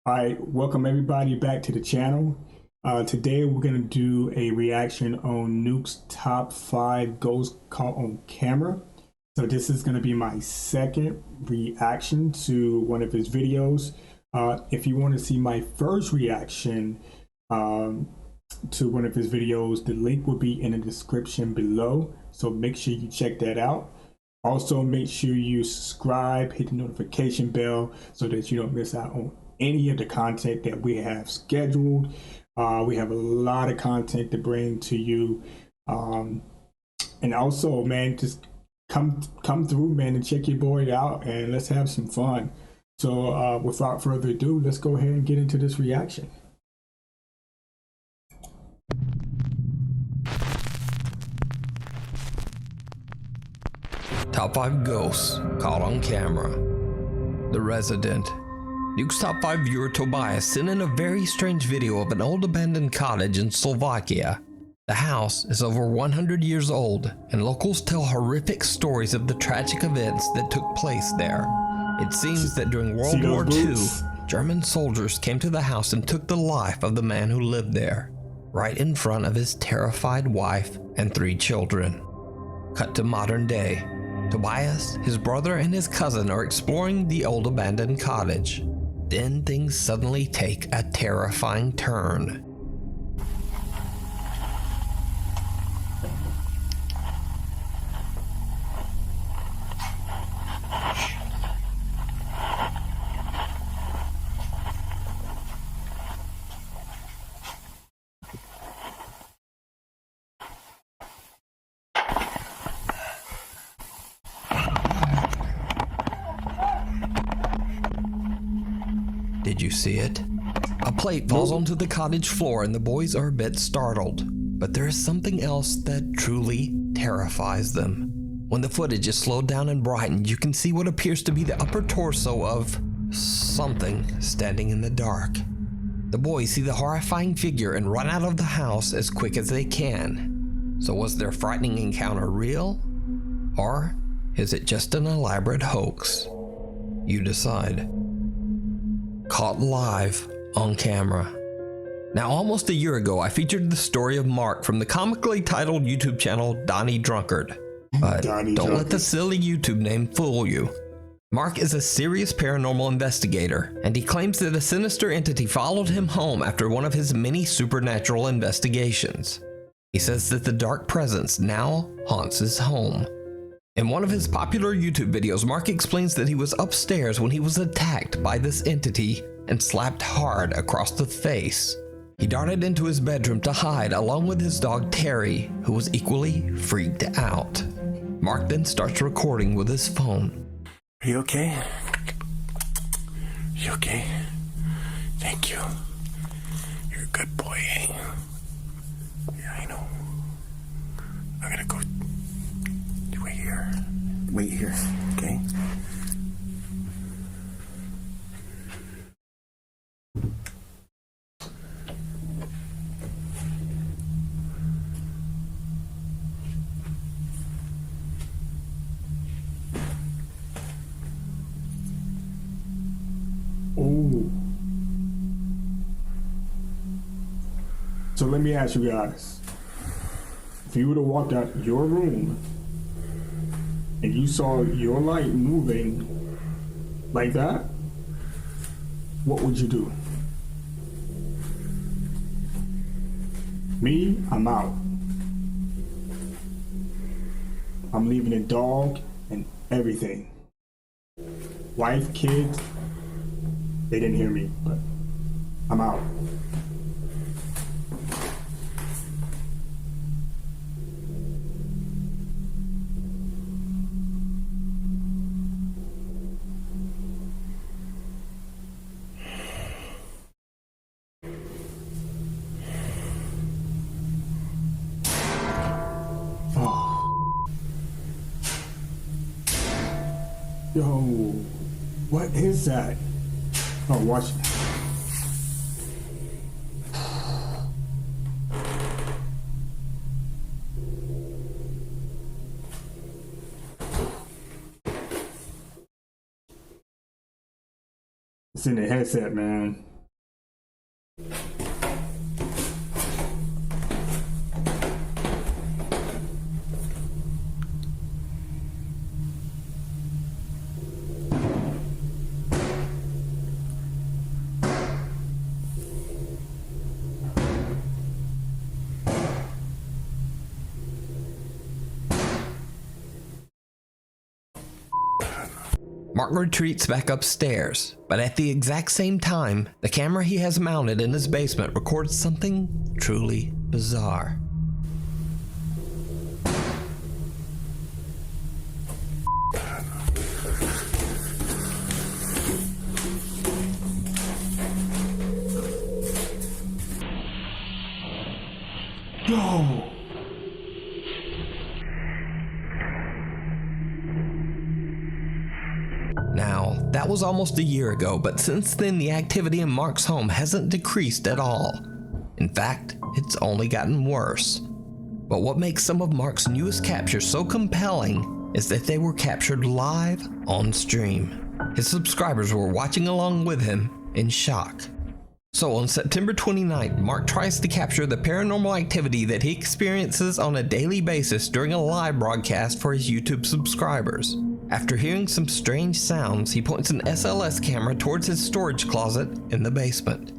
All right, welcome everybody back to the channel. Today we're gonna do a reaction on Nuke's top 5 ghosts caught on camera. So this is gonna be my second reaction to one of his videos. If you want to see my first reaction to one of his videos, the link will be in the description below. So make sure you check that out. Also, make sure you subscribe, hit the notification bell so that you don't miss out on any of the content that we have scheduled. We have a lot of content to bring to you. And also, man, just come through, man, and check your boy out and let's have some fun. So without further ado, let's go ahead and get into this reaction. Top 5 ghosts caught on camera. The Resident. Nuke's top 5 viewer Tobias sent in a very strange video of an old abandoned cottage in Slovakia. The house is over 100 years old, and locals tell horrific stories of the tragic events that took place there. It seems that during World War II, German soldiers came to the house and took the life of the man who lived there, right in front of his terrified wife and 3 children. Cut to modern day. Tobias, his brother, and his cousin are exploring the old abandoned cottage. Then things suddenly take a terrifying turn. Did you see it? A plate falls onto the cottage floor and the boys are a bit startled. But there is something else that truly terrifies them. When the footage is slowed down and brightened, you can see what appears to be the upper torso of something standing in the dark. The boys see the horrifying figure and run out of the house as quick as they can. So was their frightening encounter real? Or is it just an elaborate hoax? You decide. Caught live on camera. Now, almost a year ago, I featured the story of Mark from the comically titled YouTube channel Donnie Drunkard. But don't let the silly YouTube name fool you. Mark is a serious paranormal investigator, and he claims that a sinister entity followed him home after one of his many supernatural investigations. He says that the dark presence now haunts his home. In one of his popular YouTube videos, Mark explains that he was upstairs when he was attacked by this entity and slapped hard across the face. He darted into his bedroom to hide along with his dog Terry, who was equally freaked out. Mark then starts recording with his phone. Are you okay? You okay? Thank you. You're a good boy, eh? Yeah, I know. I'm gonna go. Wait here. Wait here, okay? Oh. So let me ask you guys. If you would have walked out your room and you saw your light moving like that, what would you do? Me, I'm out. I'm leaving the dog and everything. Wife, kids, they didn't hear me, but I'm out. Yo, what is that? Oh, watch. It's in the headset, man. Mark retreats back upstairs, but at the exact same time, the camera he has mounted in his basement records something truly bizarre. Yo! Now, that was almost a year ago, but since then the activity in Mark's home hasn't decreased at all. In fact, it's only gotten worse. But what makes some of Mark's newest captures so compelling is that they were captured live on stream. His subscribers were watching along with him in shock. So on September 29th, Mark tries to capture the paranormal activity that he experiences on a daily basis during a live broadcast for his YouTube subscribers. After hearing some strange sounds, he points an SLS camera towards his storage closet in the basement.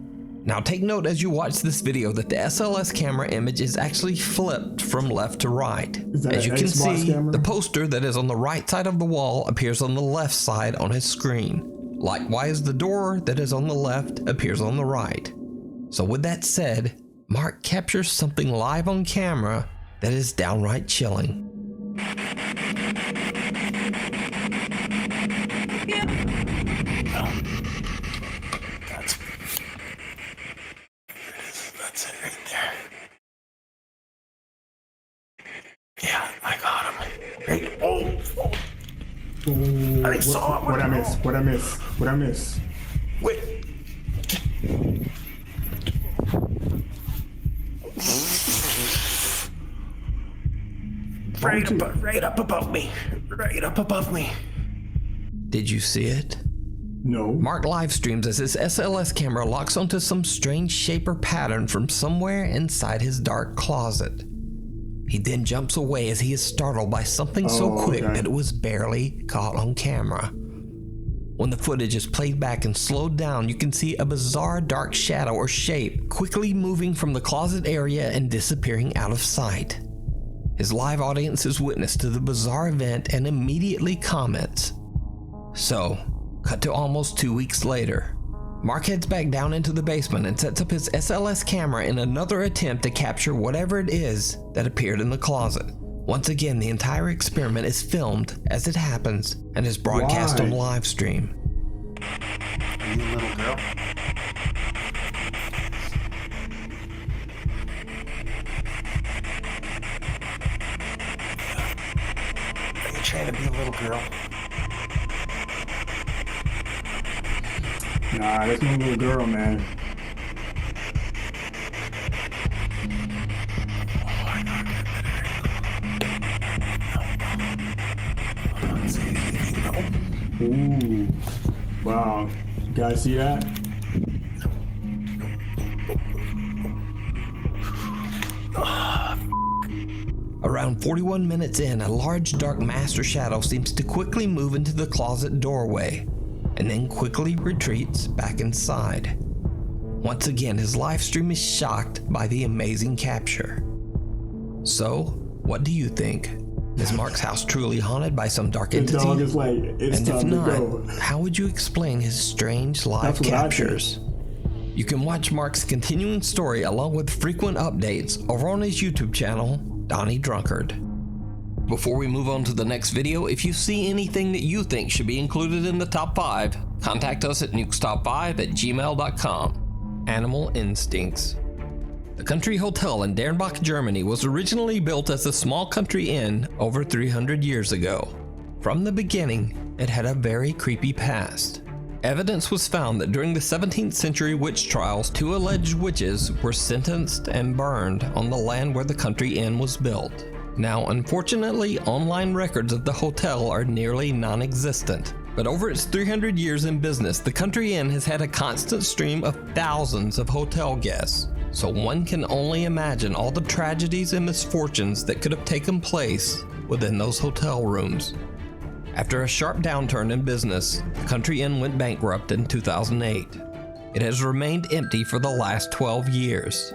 Now take note as you watch this video that the SLS camera image is actually flipped from left to right. As you can see, the poster that is on the right side of the wall appears on the left side on his screen. Likewise, the door that is on the left appears on the right. So with that said, Mark captures something live on camera that is downright chilling. That's it right there. Yeah, I got him. Hey, oh. I saw him. What I miss? What I miss? What I miss? Wait. Right up above me. Right up above me. Did you see it? No. Mark live streams as his SLS camera locks onto some strange shape or pattern from somewhere inside his dark closet. He then jumps away as he is startled by something so quick that it was barely caught on camera. When the footage is played back and slowed down, you can see a bizarre dark shadow or shape quickly moving from the closet area and disappearing out of sight. His live audience is witness to the bizarre event and immediately comments. So, cut to almost 2 weeks later. Mark heads back down into the basement and sets up his SLS camera in another attempt to capture whatever it is that appeared in the closet. Once again, the entire experiment is filmed as it happens and is broadcast on live stream. Are you a little girl? Are you trying to be a little girl? Nah, that's no little girl, man. Ooh. Wow. You guys see that? Around 41 minutes in, a large dark master shadow seems to quickly move into the closet doorway, and then quickly retreats back inside. Once again, his live stream is shocked by the amazing capture. So, what do you think? Is Mark's house truly haunted by some dark entity? The dog is like, it's and if time not, to go. how would you explain his strange live captures? You can watch Mark's continuing story along with frequent updates over on his YouTube channel, Donnie Drunkard. Before we move on to the next video, if you see anything that you think should be included in the top 5, contact us at nukestop5@gmail.com. Animal Instincts. The Country Hotel in Dernbach, Germany was originally built as a small country inn over 300 years ago. From the beginning, it had a very creepy past. Evidence was found that during the 17th century witch trials, 2 alleged witches were sentenced and burned on the land where the country inn was built. Now, unfortunately, online records of the hotel are nearly non-existent, But over its 300 years in business, the Country Inn has had a constant stream of thousands of hotel guests. So one can only imagine all the tragedies and misfortunes that could have taken place within those hotel rooms. After a sharp downturn in business, the Country Inn went bankrupt in 2008. It has remained empty for the last 12 years.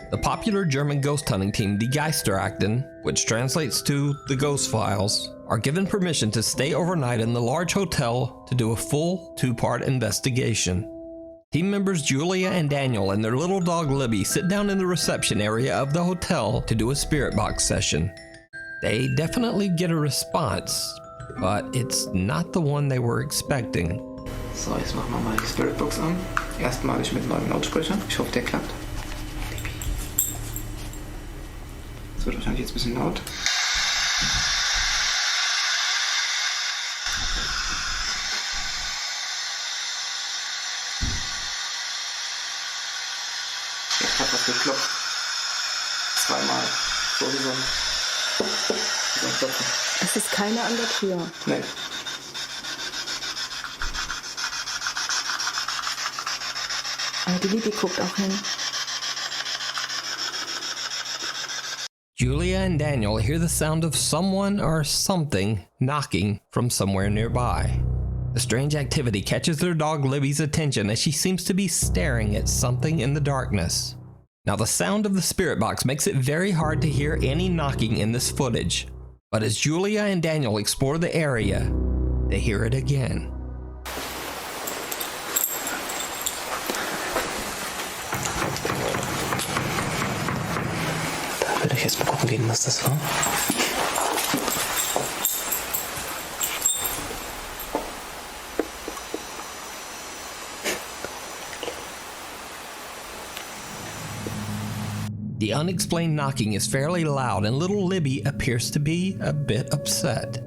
The popular German ghost hunting team Die Geisterakten, which translates to the Ghost Files, are given permission to stay overnight in the large hotel to do a full 2-part investigation. Team members Julia and Daniel and their little dog Libby sit down in the reception area of the hotel to do a spirit box session. They definitely get a response, but it's not the one they were expecting. So, jetzt machen wir mal die Spiritbox an. Erstmalig mit neuen Lautsprechern. Ich hoffe, der klappt. Das wird wahrscheinlich jetzt ein bisschen laut. Jetzt hat was geklopft. Zweimal. So wie so ein Klopfen. Es ist keiner an der Tür. Nee. Aber die Libby guckt auch hin. Julia and Daniel hear the sound of someone or something knocking from somewhere nearby. The strange activity catches their dog Libby's attention as she seems to be staring at something in the darkness. Now the sound of the spirit box makes it very hard to hear any knocking in this footage, but as Julia and Daniel explore the area, they hear it again. Da würde ich jetzt mal gucken gehen, was das war. The unexplained knocking is fairly loud and little Libby appears to be a bit upset.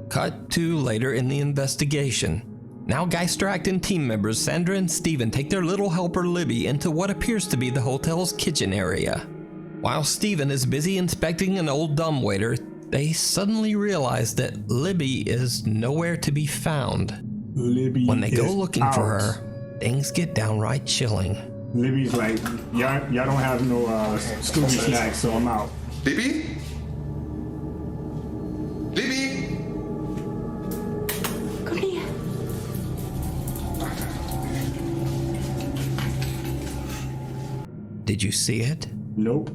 Cut to later in the investigation. Now Geisterakten team members Sandra and Steven take their little helper Libby into what appears to be the hotel's kitchen area. While Steven is busy inspecting an old dumbwaiter, they suddenly realize that Libby is nowhere to be found. Libby When they go looking out. for her, things get downright chilling. Libby's like, y'all don't have no Scooby snacks, so I'm out. Libby? Libby? Komm her. Did you see it? Nope.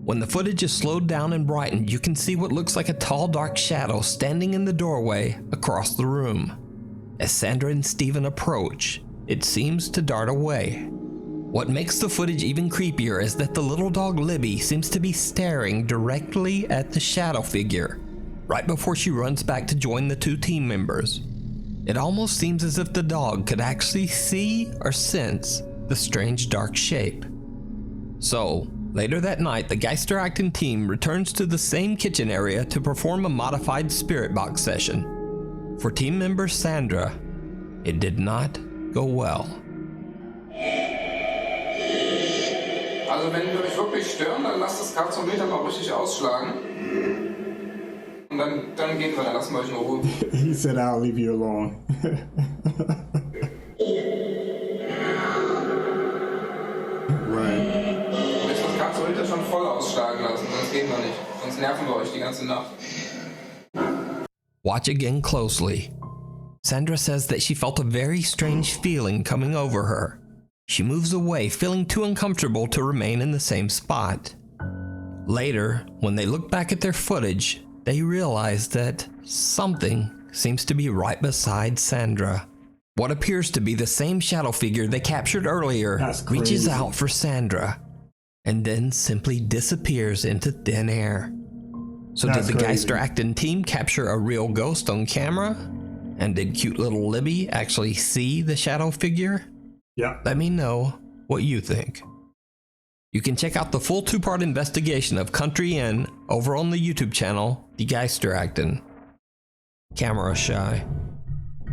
When the footage is slowed down and brightened, you can see what looks like a tall, dark shadow standing in the doorway across the room. As Sandra and Steven approach, it seems to dart away. What makes the footage even creepier is that the little dog Libby seems to be staring directly at the shadow figure, right before she runs back to join the two team members. It almost seems as if the dog could actually see or sense the strange dark shape. So, later that night, the Geisterakten team returns to the same kitchen area to perform a modified spirit box session. For team member Sandra, it did not go well. Also wenn die euch wirklich stören, dann lasst das Karzometer mal richtig ausschlagen. Und dann gehen wir, dann lassen wir euch in Ruhe. He said I'll leave you alone. Right. Jetzt das Karzometer schon voll ausschlagen lassen, sonst gehen wir nicht. Sonst nerven wir euch die ganze Nacht. Watch again closely. Sandra says that she felt a very strange feeling coming over her. She moves away, feeling too uncomfortable to remain in the same spot. Later, when they look back at their footage, they realize that something seems to be right beside Sandra. What appears to be the same shadow figure they captured earlier reaches out for Sandra, and then simply disappears into thin air. So did the Geisterakten team capture a real ghost on camera? And did cute little Libby actually see the shadow figure? Yeah. Let me know what you think. You can check out the full 2-part investigation of Country Inn over on the YouTube channel, Die Geisterakten. Camera shy.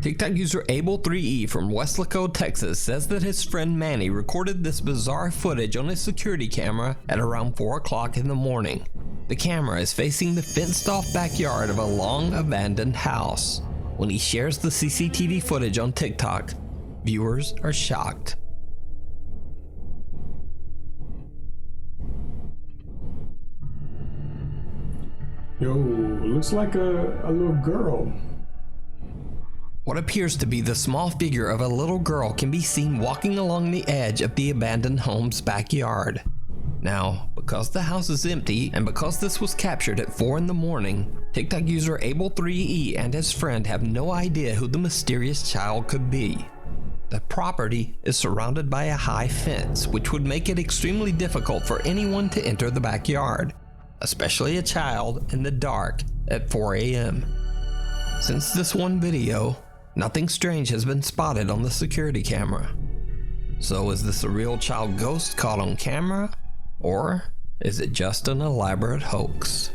TikTok user Abel3E from Weslaco, Texas says that his friend Manny recorded this bizarre footage on his security camera at around 4 o'clock in the morning. The camera is facing the fenced-off backyard of a long abandoned house. When he shares the CCTV footage on TikTok, viewers are shocked. Yo, looks like a little girl. What appears to be the small figure of a little girl can be seen walking along the edge of the abandoned home's backyard. Now, because the house is empty and because this was captured at 4 in the morning, TikTok user Abel3E and his friend have no idea who the mysterious child could be. The property is surrounded by a high fence, which would make it extremely difficult for anyone to enter the backyard, especially a child in the dark at 4 a.m. Since this one video, nothing strange has been spotted on the security camera. So is this a real child ghost caught on camera? Or is it just an elaborate hoax?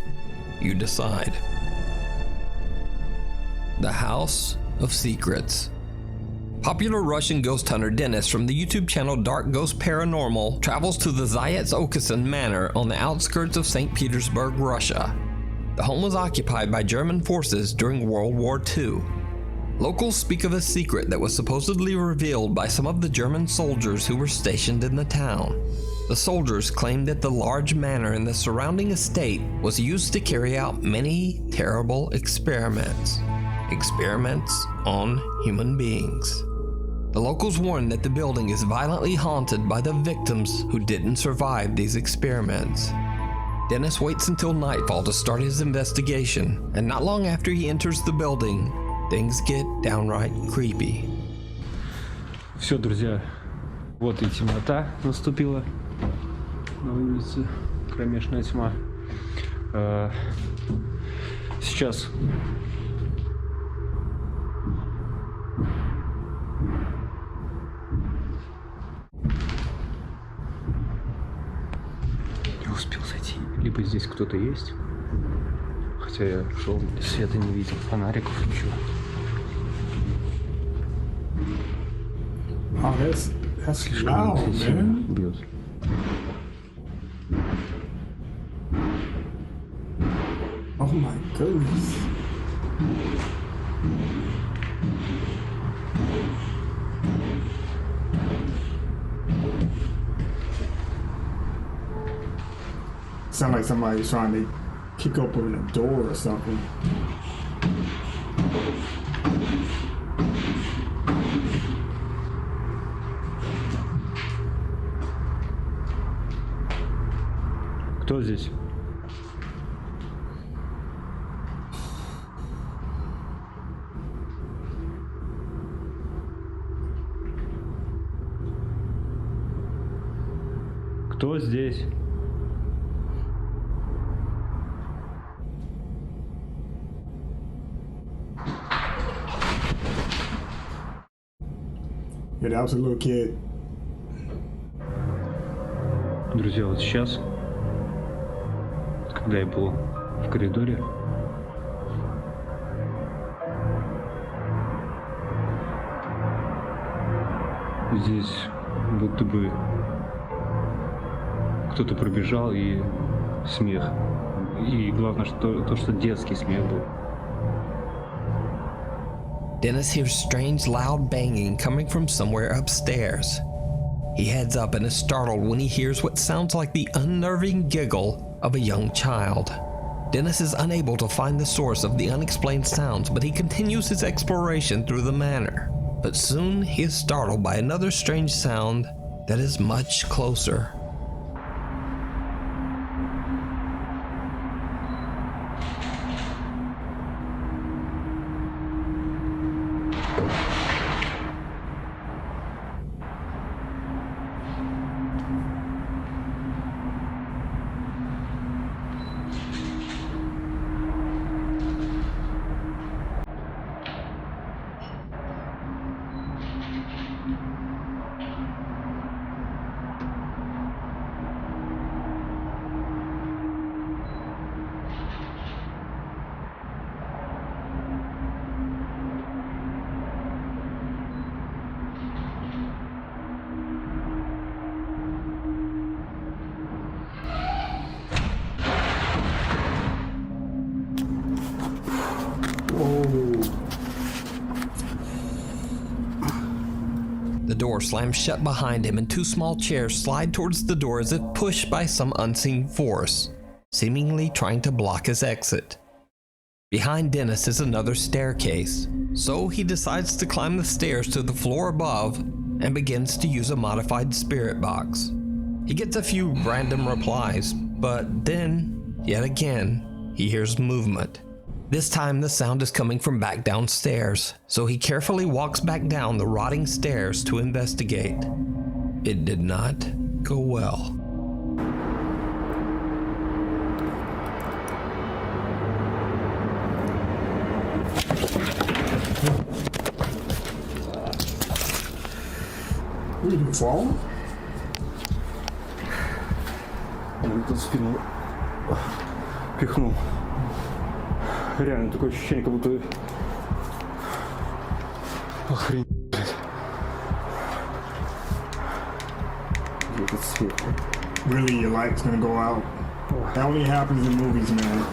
You decide. The House of Secrets. Popular Russian ghost hunter Dennis from the YouTube channel Dark Ghost Paranormal travels to the Zayats-Okasan Manor on the outskirts of St. Petersburg, Russia. The home was occupied by German forces during World War II. Locals speak of a secret that was supposedly revealed by some of the German soldiers who were stationed in the town. The soldiers claimed that the large manor and the surrounding estate was used to carry out many terrible experiments. Experiments on human beings. The locals warn that the building is violently haunted by the victims who didn't survive these experiments. Dennis waits until nightfall to start his investigation, and not long after he enters the building, things get downright creepy. Все, друзья, вот и темнота наступила на улице, кромешная тьма. Сейчас не успел зайти. Либо здесь кто-то есть, хотя я шел, света не видел, фонариков, ничего. Oh, that's Слишком loud, интенсивно man. бьет. Oh my goodness. Sound like somebody's trying to kick open a door or something. Кто здесь? Кто здесь? Yeah, that was a little kid. Друзья, вот сейчас, когда я был в коридоре, здесь будто бы кто-то пробежал и смех. И главное, что детский смех был. Dennis hears strange loud banging coming from somewhere upstairs. He heads up and is startled when he hears what sounds like the unnerving giggle of a young child. Dennis is unable to find the source of the unexplained sounds, but he continues his exploration through the manor. But soon he is startled by another strange sound that is much closer. The door slams shut behind him and two small chairs slide towards the door as if pushed by some unseen force, seemingly trying to block his exit. Behind Dennis is another staircase, so he decides to climb the stairs to the floor above and begins to use a modified spirit box. He gets a few random replies, but then, yet again, he hears movement. This time the sound is coming from back downstairs, so he carefully walks back down the rotting stairs to investigate. It did not go well. Did you fall? Он тут спину пихнул. Реально такое ощущение, как будто... Охренеть, блядь. Где этот свет? Really, your light's gonna go out. That only happens in movies, man.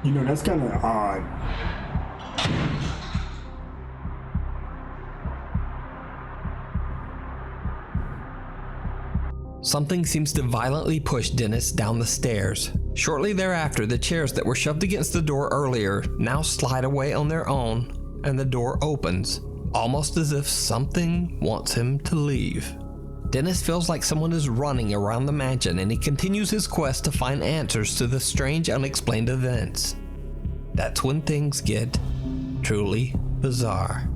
You know, that's kind of odd. Something seems to violently push Dennis down the stairs. Shortly thereafter, the chairs that were shoved against the door earlier now slide away on their own, and the door opens, almost as if something wants him to leave. Dennis feels like someone is running around the mansion, and he continues his quest to find answers to the strange, unexplained events. That's when things get truly bizarre.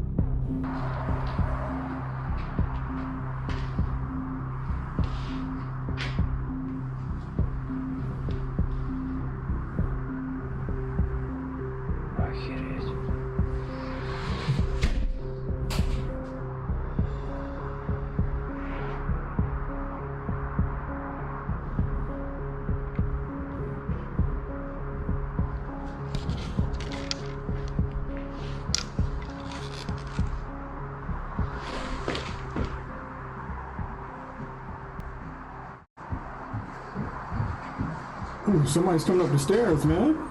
Ooh, somebody's coming up the stairs, man.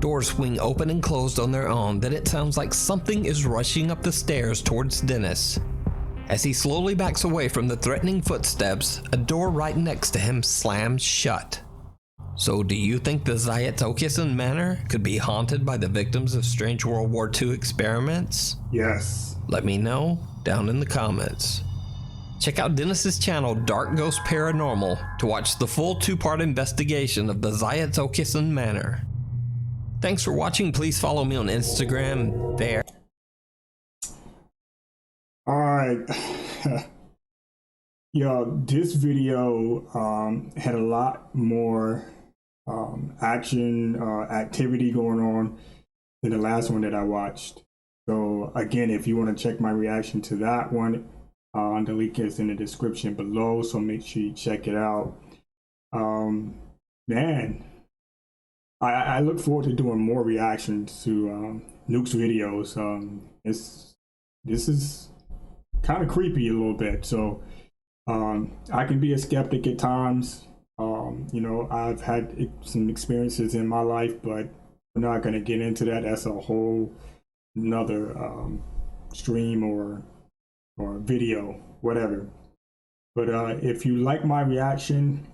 Doors swing open and closed on their own, then it sounds like something is rushing up the stairs towards Dennis. As he slowly backs away from the threatening footsteps, a door right next to him slams shut. So do you think the Zayat Manor could be haunted by the victims of strange World War II experiments? Yes. Let me know down in the comments. Check out Dennis's channel Dark Ghost Paranormal to watch the full 2-part investigation of the Zayat Manor. Thanks for watching. Please follow me on Instagram there. All right. Yo, this video had a lot more action activity going on than the last one that I watched. So again, if you want to check my reaction to that one, the link is in the description below, so make sure you check it out. Man, I look forward to doing more reactions to Nuke's videos. This is kind of creepy a little bit, so I can be a skeptic at times. You know, I've had some experiences in my life, but we're not going to get into that. That's a whole another stream or video, whatever. But if you like my reaction,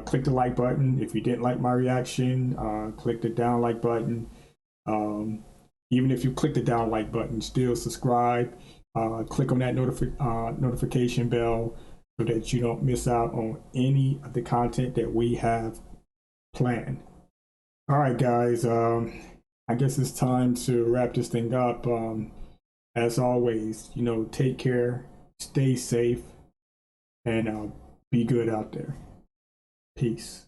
click the like button. If you didn't like my reaction, click the down like button. Even if you click the down like button, still subscribe. Click on that notification bell so that you don't miss out on any of the content that we have planned. All right, guys. I guess it's time to wrap this thing up. As always, you know, take care, stay safe, and be good out there. Peace.